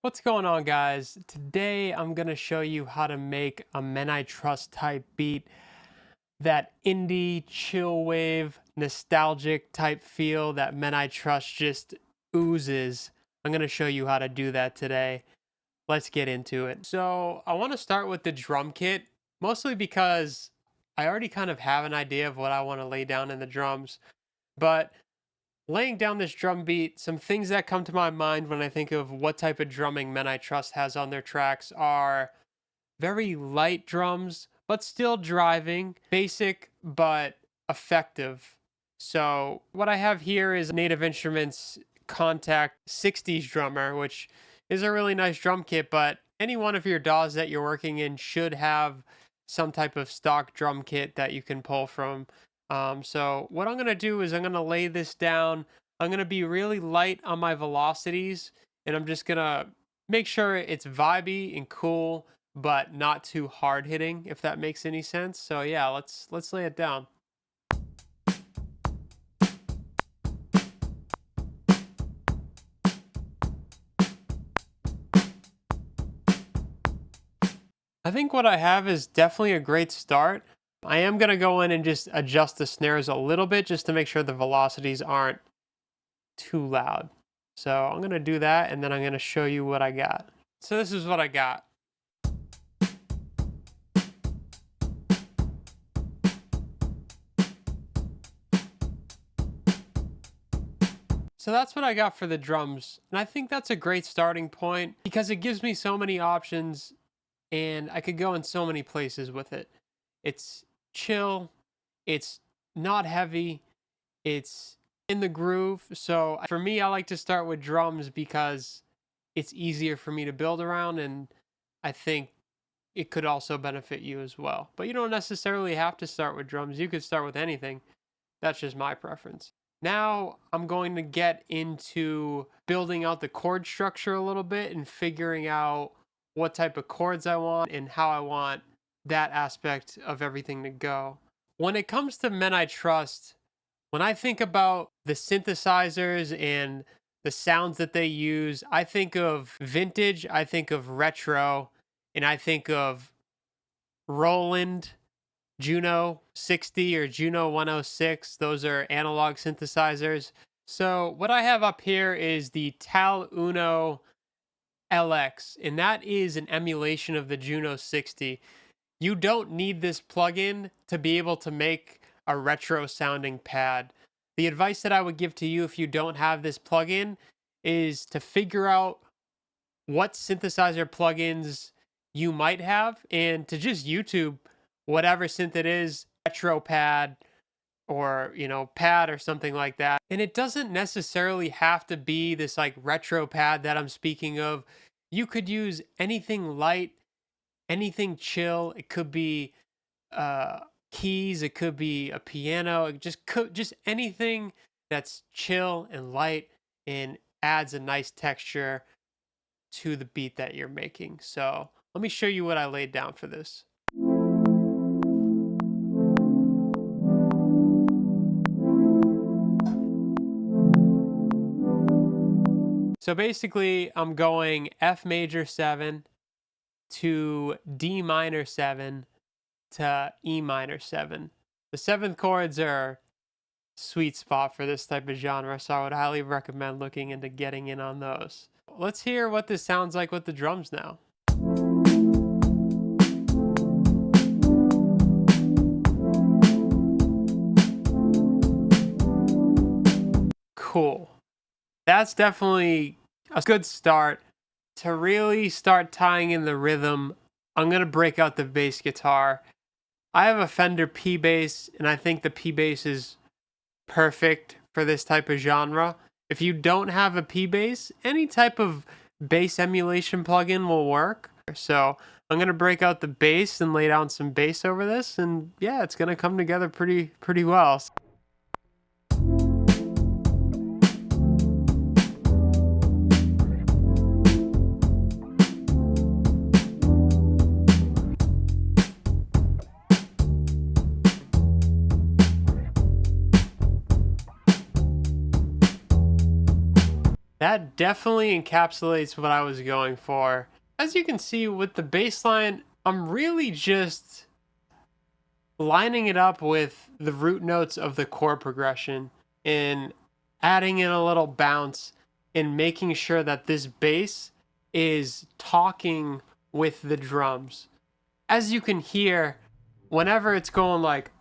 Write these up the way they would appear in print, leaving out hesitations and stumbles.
What's going on, guys? Today I'm going to show you how to make a Men I Trust type beat, that indie, chill wave, nostalgic type feel that Men I Trust just oozes. I'm going to show you how to do that today. Let's get into it. So I want to start with the drum kit, mostly because I already kind of have an idea of what I want to lay down in the drums, but laying down this drum beat, some things that come to my mind when I think of what type of drumming Men I Trust has on their tracks are very light drums, but still driving, basic but effective. So, what I have here is Native Instruments Contact 60s drummer, which is a really nice drum kit, but any one of your DAWs that you're working in should have some type of stock drum kit that you can pull from. So, what I'm going to do is I'm going to lay this down. I'm going to be really light on my velocities, and I'm just going to make sure it's vibey and cool but not too hard hitting, if that makes any sense. So yeah, let's lay it down. I think what I have is definitely a great start. I am going to go in and just adjust the snares a little bit just to make sure the velocities aren't too loud. So I'm going to do that, and then I'm going to show you what I got. So this is what I got. So that's what I got for the drums. And I think that's a great starting point because it gives me so many options and I could go in so many places with it. It's chill, it's not heavy, it's in the groove. So for me, I like to start with drums because it's easier for me to build around, and I think it could also benefit you as well. But you don't necessarily have to start with drums, you could start with anything. That's just my preference. Now I'm going to get into building out the chord structure a little bit and figuring out what type of chords I want and how I want that aspect of everything to go. When it comes to Men I Trust, when I think about the synthesizers and the sounds that they use, I think of vintage, I think of retro, and I think of Roland Juno 60 or Juno 106. Those are analog synthesizers. So what I have up here is the Tal Uno LX, and that is an emulation of the Juno 60. You don't need this plugin to be able to make a retro sounding pad. The advice that I would give to you if you don't have this plugin is to figure out what synthesizer plugins you might have and to just YouTube whatever synth it is, retro pad or, pad or something like that. And it doesn't necessarily have to be this like retro pad that I'm speaking of. You could use anything light, anything chill. It could be keys, it could be a piano, just anything that's chill and light and adds a nice texture to the beat that you're making. So let me show you what I laid down for this. So basically, I'm going F major 7 to D minor 7 to E minor 7. The seventh chords are sweet spot for this type of genre, so I would highly recommend looking into getting in on those. Let's hear what this sounds like with the drums now. Cool. That's definitely a good start. To really start tying in the rhythm, I'm going to break out the bass guitar. I have a Fender P bass, and I think the P bass is perfect for this type of genre. If you don't have a P bass, any type of bass emulation plugin will work. So I'm going to break out the bass and lay down some bass over this, and yeah, it's going to come together pretty well. That definitely encapsulates what I was going for. As you can see with the bass line, I'm really just lining it up with the root notes of the chord progression and adding in a little bounce and making sure that this bass is talking with the drums. As you can hear, whenever it's going like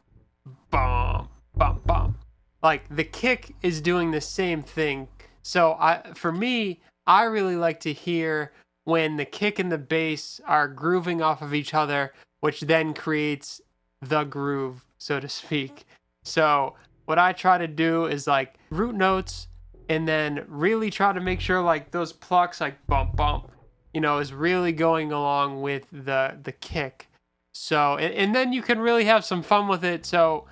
bum bum bum, like the kick is doing the same thing. So for me, I really like to hear when the kick and the bass are grooving off of each other, which then creates the groove, so to speak. So what I try to do is like root notes and then really try to make sure like those plucks like bump bump, is really going along with the kick. So and then you can really have some fun with it. So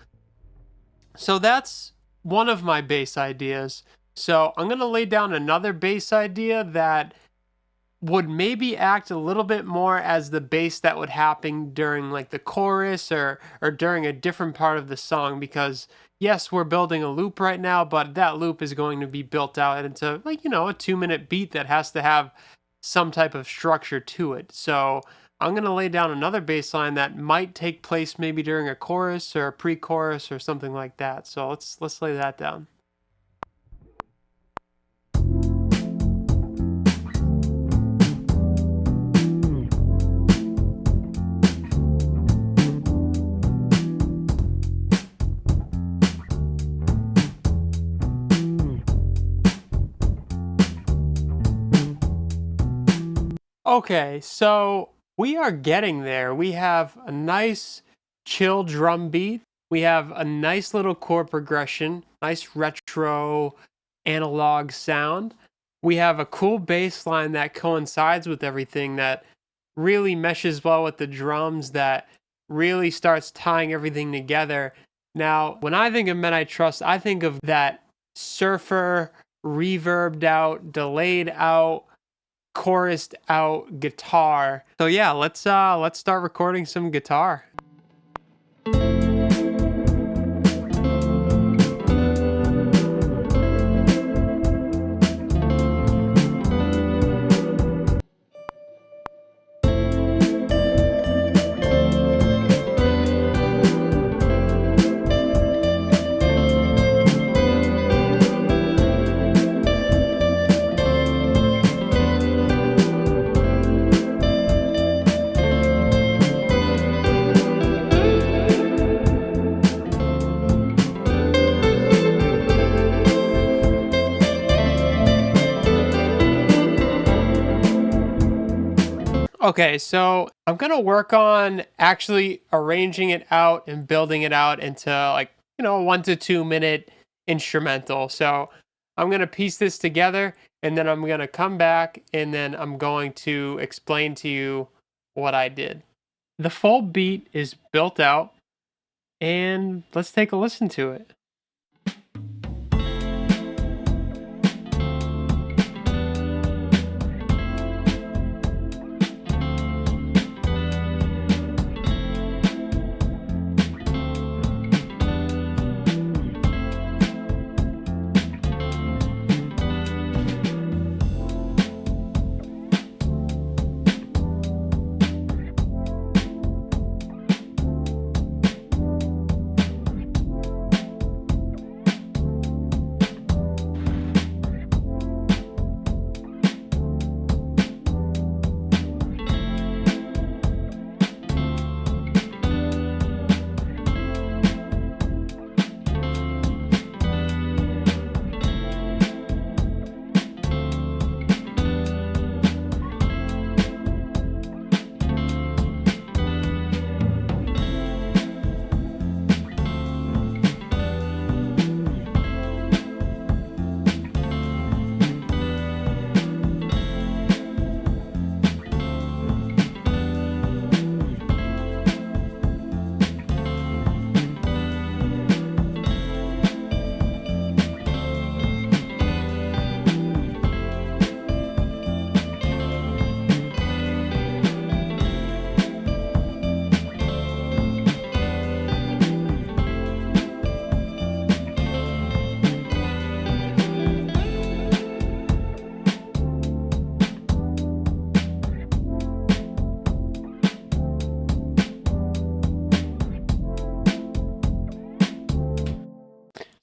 that's one of my bass ideas. So I'm going to lay down another bass idea that would maybe act a little bit more as the bass that would happen during like the chorus or during a different part of the song, because yes, we're building a loop right now, but that loop is going to be built out into like, a 2-minute beat that has to have some type of structure to it. So I'm going to lay down another bass line that might take place maybe during a chorus or a pre-chorus or something like that. So let's lay that down. Okay, so we are getting there. We have a nice chill drum beat. We have a nice little chord progression, nice retro analog sound. We have a cool bass line that coincides with everything, that really meshes well with the drums, that really starts tying everything together. Now, when I think of Men I Trust, I think of that surfer, reverbed out, delayed out, chorused out guitar. So yeah, let's start recording some guitar. Okay, so I'm gonna work on actually arranging it out and building it out into like, 1 to 2 minute instrumental. So I'm gonna piece this together and then I'm gonna come back and then I'm going to explain to you what I did. The full beat is built out and let's take a listen to it.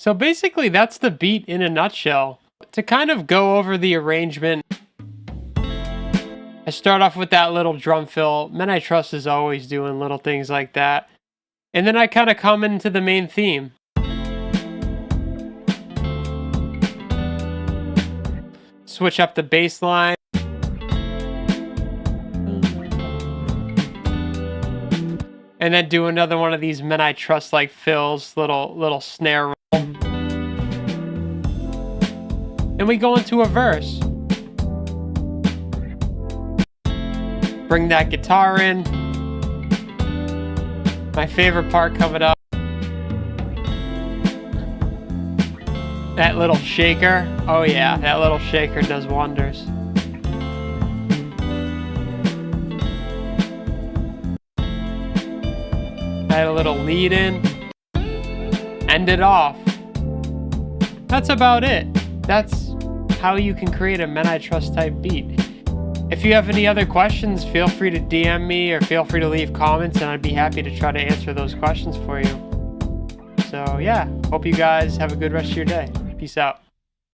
So basically that's the beat in a nutshell. To kind of go over the arrangement, I start off with that little drum fill. Men I Trust is always doing little things like that. And then I kind of come into the main theme. Switch up the bass line. And then do another one of these Men I Trust like fills, little snare roll. And we go into a verse. Bring that guitar in. My favorite part coming up. That little shaker. Oh yeah, that little shaker does wonders. Add a little lead in. End it off. That's about it. That's how you can create a Men I Trust type beat. If you have any other questions, feel free to DM me or feel free to leave comments, and I'd be happy to try to answer those questions for you. So yeah, hope you guys have a good rest of your day. Peace out.